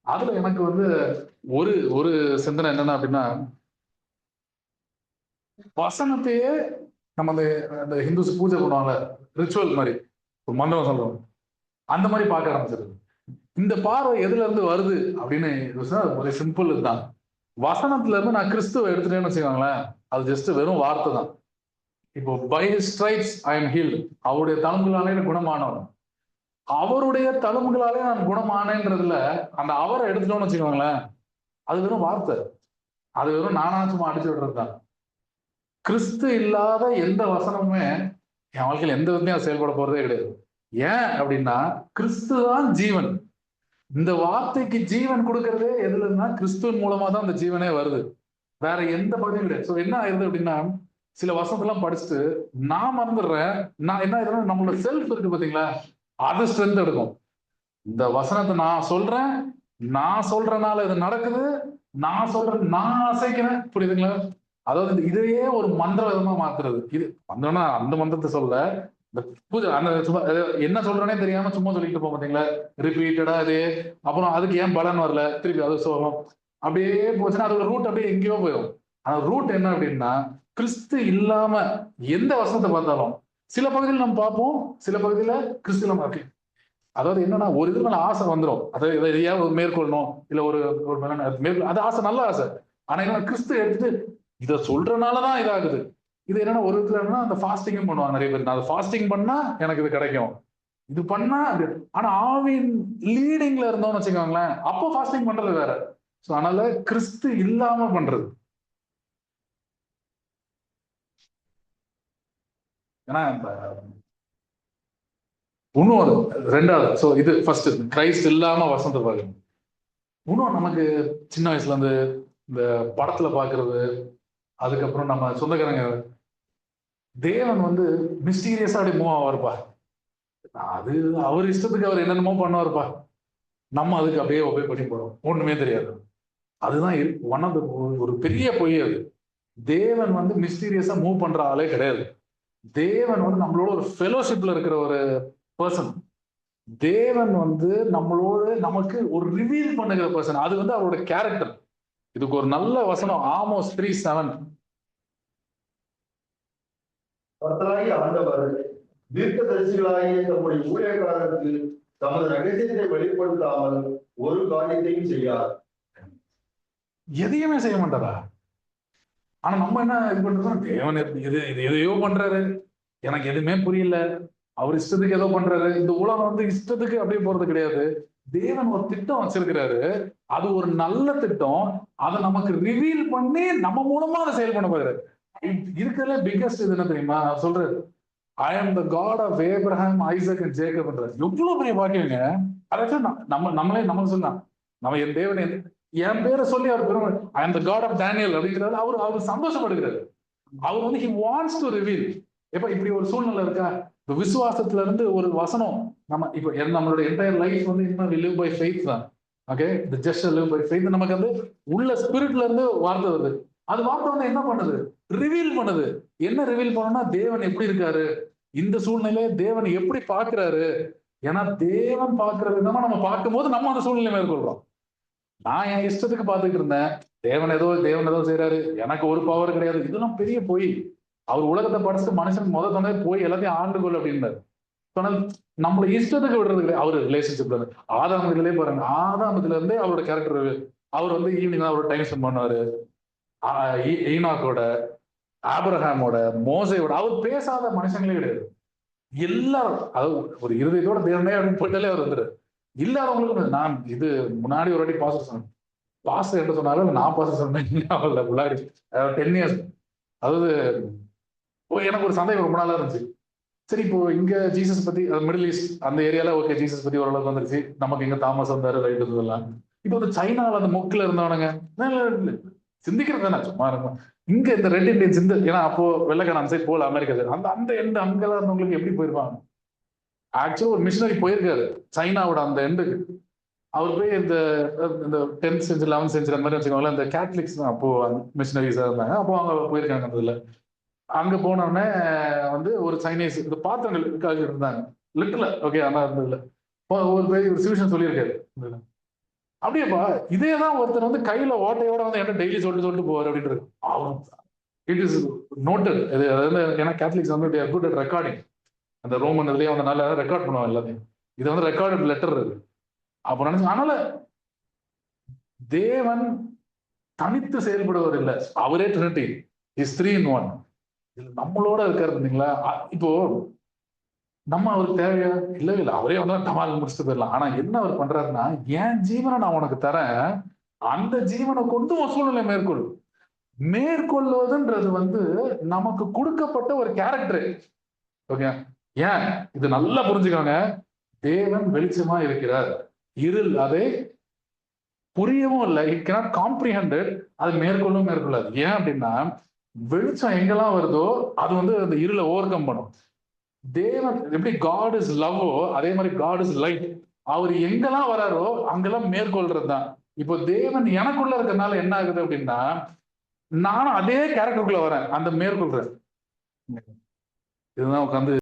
அதுல எனக்கு வந்து ஒரு ஒரு சிந்தனை என்னன்னா அப்படின்னா, வசனத்தையே நம்ம அந்த அந்த ஹிந்துஸ் பூஜை பண்ணுவாங்க, ரிச்சுவல் மாதிரி, ஒரு மந்திரம் சொல்றோம், அந்த மாதிரி பார்க்க ஆரம்பிச்சிருது. இந்த பார்வை எதுல இருந்து வருது அப்படின்னு ஒரு சிம்பிள் இதுதான். வசனத்துல இருந்து நான் கிறிஸ்துவ எடுத்துட்டேன்னு வச்சுக்கோங்களேன், அது ஜஸ்ட் வெறும் வார்த்தை தான். இப்போ by his stripes I am healed, அவருடைய தழும்புகளாலே குணமானவன், அவருடைய தழும்புகளாலே நான் குணமானேன்றதுல அந்த அவரை எடுத்துட்டோம்னு வச்சுக்கோங்களேன், அது வெறும் வார்த்தை, அது வெறும் நானா சும்மா அடிச்சு விடுறது தான். கிறிஸ்து இல்லாத எந்த வசனமுமே என் வாழ்க்கையில் எந்த விதத்தையும் செயல்பட போறதே கிடையாது. ஏன் அப்படின்னா, கிறிஸ்து தான் ஜீவன். இந்த வார்த்தைக்கு ஜீவன் கொடுக்கறதே எதுல இருந்தா, கிறிஸ்துவின் மூலமா தான் அந்த ஜீவனே வருது, வேற எந்த பகுதியும் கிடையாது. ஸோ என்ன ஆயிருது அப்படின்னா, சில வசனத்தெல்லாம் படிச்சுட்டு நான் மறந்துடுறேன். நான் என்ன ஆயிருதுன்னா, நம்மளோட செல்ஃப் இருக்கு பாத்தீங்களா, அது ஸ்ட்ரென்த் எடுக்கும். இந்த வசனத்தை நான் சொல்றேன், நான் சொல்றனால இது நடக்குது, நான் சொல்றேன், நான் அசைக்கிறேன், புரியுதுங்களா? அதாவது இதையே ஒரு மந்திர விதமா மாத்துறது. இது மந்திரம்னா அந்த மந்திரத்தை சொல்ல, இந்த பூஜை அந்த சும்மா என்ன சொல்றேனே தெரியாம சும்மா சொல்லிட்டு போவோம் பாத்தீங்களா, ரிப்பீட்டடா இது, அப்புறம் அதுக்கு ஏன் பலன் வரல, திருப்பி அது சொல்லணும், அப்படியே போச்சுன்னா அதோட ரூட் அப்படியே எங்கேயோ போயிடும். ஆனா ரூட் என்ன அப்படின்னா, கிறிஸ்து இல்லாம எந்த வசனத்தை பார்த்தாலும் சில பகுதியில் நம்ம பார்ப்போம், சில பகுதியில கிறிஸ்து நம்ம இருக்கு. அதாவது என்னன்னா, ஒரு இது மேல ஆசை வந்துடும், அதாவது இதையா மேற்கொள்ளணும், இல்ல ஒரு அது ஆசை, நல்ல ஆசை. ஆனா என்ன, கிறிஸ்து எடுத்துட்டு இதை சொல்றதுனாலதான் இதாகுது. இது என்னன்னா, ஒரு விதத்துல அந்த ஃபாஸ்டிங்கும் பண்ணுவாங்க நிறைய பேர், நான் ஃபாஸ்டிங் பண்ணா எனக்கு இது கிடைக்கும், இது பண்ணா அது. ஆனா ஆவின் லீடிங்ல இருந்தோம்னு வச்சுக்கோங்களேன், அப்போ ஃபாஸ்டிங் பண்றது வேற. சோ அதனால கிறிஸ்து இல்லாம பண்றது, ஏன்னா இன்னும் ரெண்டாவது. சோ இது ஃபர்ஸ்ட், கிரைஸ்ட் இல்லாம வசந்த பாருங்க. இன்னும் நமக்கு சின்ன வயசுல இருந்து இந்த படத்துல பாக்குறது, அதுக்கப்புறம் நம்ம சொந்தக்காரங்க, தேவன் வந்து மிஸ்டீரியஸா அப்படி மூவ் ஆவாருப்பா, அது அவர் இஷ்டத்துக்கு அவர் என்னென்னமோ பண்ணுவாருப்பா, நம்ம அதுக்கு அப்படியே ஒபே பண்ணி போறோம், ஒண்ணுமே தெரியாது. அதுதான் ஒன் ஆஃப் ஒரு பெரிய பொய் அது. தேவன் வந்து மிஸ்டீரியஸா மூவ் பண்ற ஆளே கிடையாது. தேவன் வந்து நம்மளோட ஒரு ஃபெலோஷிப்ல இருக்கிற ஒரு பர்சன். தேவன் வந்து நம்மளோட நமக்கு ஒரு ரிவீல் பண்ணுகிற பர்சன், அது வந்து அவரோட கேரக்டர். இதுக்கு ஒரு நல்ல வசனம் ஆமோஸ் 3:7. கர்த்தராகிய ஆண்டவர் தீர்க்கதரிசிகளாகிய தம்முடைய ஊழியக்காரருக்கு தமது ரகசியத்தை வெளிப்படுத்தாமல் ஒரு காரியத்தையும் செய்யார். எதையுமே செய்ய மாட்டாரா? ஆனா நம்ம என்ன இது பண்றோம், தேவன் இது இது எதையோ பண்றாரு, எனக்கு எதுவுமே புரியல, அவர் இஷ்டத்துக்கு ஏதோ பண்றாரு. இந்த உலகம் வந்து இஷ்டத்துக்கு அப்படியே போறது கிடையாது. தேவன் ஒரு திட்டம் வச்சிருக்கிறாரு, அது ஒரு நல்ல திட்டம், அதை நமக்கு ரிவீல் பண்ணி நம்ம மூலமா அதை செயல் பண்ண போறாரு. இருக்கிறதுல பிக்கஸ்ட் இது என்ன தெரியுமா, சொல்றாரு, I am the God of Abraham, Isaac and Jacob. எவ்வளவு பெரிய வாக்கியங்க. அதை நம்மளே நமக்கு சொல்லலாம், நம்ம என் தேவன் என் பேரை சொல்லி அவர் பெருமை, ஐ am the God of Daniel அப்படிங்கிறது அவர் சந்தோஷப்படுகிறாரு. அவர் வந்து ஹி வாண்ட்ஸ் டு ரிவீல். எப்ப இப்படி ஒரு சூழ்நிலை இருக்கா, இப்ப விசுவாசத்துல இருந்து ஒரு வசனம், நம்ம இப்ப நம்மளோட என்டையர் லைஃப் வந்து இன்னும் லிவ் பை ஃபெய்த் தான். Okay, the just live by faith. நமக்கு வந்து உள்ள ஸ்பிரிட்ல இருந்து வார்த்தை வருது, அது வார்த்தை வந்து என்ன பண்ணுது, ரிவீல் பண்ணுது. என்ன ரிவீல் பண்ணணும்னா, தேவன் எப்படி இருக்காரு, இந்த சூழ்நிலையை தேவன் எப்படி பார்க்கிறாரு. ஏன்னா தேவன் பார்க்கிற விதமா நம்ம பார்க்கும்போது நம்ம அந்த சூழ்நிலை மேற்கொள்றோம். நான் என் இஷ்டத்துக்கு பார்த்துட்டு இருந்தேன், தேவன் ஏதோ செய்யறாரு, எனக்கு ஒரு பவர் கிடையாது, இதெல்லாம் பெரிய பொய். அவர் உலகத்தை படைச்சிட்டு மனுஷன் சொன்னதே போய் எல்லாத்தையும் ஆண்டுகொள் அப்படின்னாரு. சொன்னால் நம்மள இஷ்டத்துக்கு விடுறது கிடையாது. அவர் ரிலேஷன்ஷிப்ல இருந்து ஆதாமத்திலே பாருங்க, ஆதாமத்துல இருந்தே அவரோட கேரக்டர், அவர் வந்து ஈவினிங் அவரோட டைம் ஸ்பெண்ட் பண்ணுவாரு, ஈனாக்கோட, ஆபிரஹாமோட, மோசையோட. அவர் பேசாத மனுஷங்களே கிடையாது. எல்லாரும், அதாவது ஒரு இருதயத்தோட தேவனே அப்படின்னு போயிட்டாலே அவர் வந்துரு. இல்லாதவங்களுக்கு நான் இது முன்னாடி ஒரு வாட்டி பாஸ்டர் சொன்னேன், பாஸ்டர் என்ன சொன்னாலும் நான் பாஸ்டர் சொன்னேன் முன்னாடி 10 இயர்ஸ். அதாவது எனக்கு ஒரு சந்தேகம் ரொம்ப நாளா இருந்துச்சு. சரி, இப்போ இங்க ஜீசஸ் பத்தி, மிடில் ஈஸ்ட் அந்த ஏரியால ஓகே, ஜீசஸ் பத்தி ஓரளவுக்கு வந்துருச்சு, நமக்கு இங்க தாமஸ் வந்தாரு, ரைட் இருந்ததெல்லாம். இப்போ வந்து சைனால அந்த முக்கில் இருந்தவனுங்க சிந்திக்கிறது தானே, சும்மா இருக்கும். இங்க இந்த ரெட் இண்டியன்ஸ், இந்த ஏன்னா அப்போ வெள்ளக்காரன் சைட் போல அமெரிக்கா சைடு, அந்த அந்த எண்டு அங்கெல்லாம் இருந்தவங்களுக்கு எப்படி போயிருப்பாங்க. ஆக்சுவலா ஒரு மிஷினரி போயிருக்காரு சைனாவோட அந்த எண்டுக்கு. அவர் போய் இந்த 10th செஞ்சுரி 11th செஞ்சுரி அந்த மாதிரி வச்சுக்கோங்களேன், இந்த கேத்தலிக்ஸ் தான் அப்போ மிஷினரிஸா இருந்தாங்க, அப்போ அவங்க போயிருக்காங்க. அதுல அங்க போனோடனே வந்து ஒரு சைனீஸ் இந்த பாத்திரங்களுக்காக இருந்தாங்க லிட்டர்ல, ஓகே, ஆனா இருந்ததுல ஒரு சிவிஷன் சொல்லியிருக்காரு, அப்படியேப்பா இதேதான் ஒருத்தர் வந்து கையில ஓட்டையோட வந்து என்ன டெய்லி சொல்லிட்டு போவார் அப்படின்றது. It is noted. ஏன்னா கேத்தலிக்ஸ் வந்து குட் அட் ரெக்கார்டிங். அந்த ரோமன் இதுலயே வந்து நல்லா ரெக்கார்ட் பண்ணுவாங்க எல்லாத்தையும். இது வந்து ரெக்கார்டட் லெட்டர் இருக்கு. அப்ப நினைச்சு, அதனால தேவன் தனித்து செயல்படுவர் இல்லை, அவரே ட்ரினிட்டி, இஸ் 3 in 1. நம்மளோட இருக்காரு பாத்தீங்களா. இப்போ நம்ம அவருக்கு தேவையா? இல்லவே இல்லை, அவரே வந்து டமால் முடிச்சுட்டு போயிடலாம். ஆனா என்ன அவர் பண்றாருன்னா, என் ஜீவனை நான் உனக்கு தரேன், அந்த ஜீவனை கொண்டு உன் சூழ்நிலை மேற்கொள். மேற்கொள்வதுன்றது வந்து நமக்கு கொடுக்கப்பட்ட ஒரு கேரக்டர். ஓகே, ஏன் இது நல்லா புரிஞ்சுக்கோங்க. தேவன் வெளிச்சமா இருக்கிறார், இருள் அதை புரியவும் இல்லை, இட் cannot comprehend it. அது மேற்கொள்ளும் மேற்கொள்ளாது. ஏன் அப்படின்னா, வெளிச்சம் எங்கெல்லாம் வருதோ அது வந்து அந்த இருளை ஓவர் கம் பண்ணும். தேவன் எப்படி காட் இஸ் லவ்வோ, அதே மாதிரி காட் இஸ் லைட். அவர் எங்கெல்லாம் வராரோ அங்கெல்லாம் மேற்கொள்றது தான். இப்போ தேவன் எனக்குள்ள இருக்கிறதுனால என்ன ஆகுது அப்படின்னா, நானும் அதே கேரக்டருக்குள்ள வரேன், அந்த மேற்கொள்றேன். இதுதான் உட்காந்து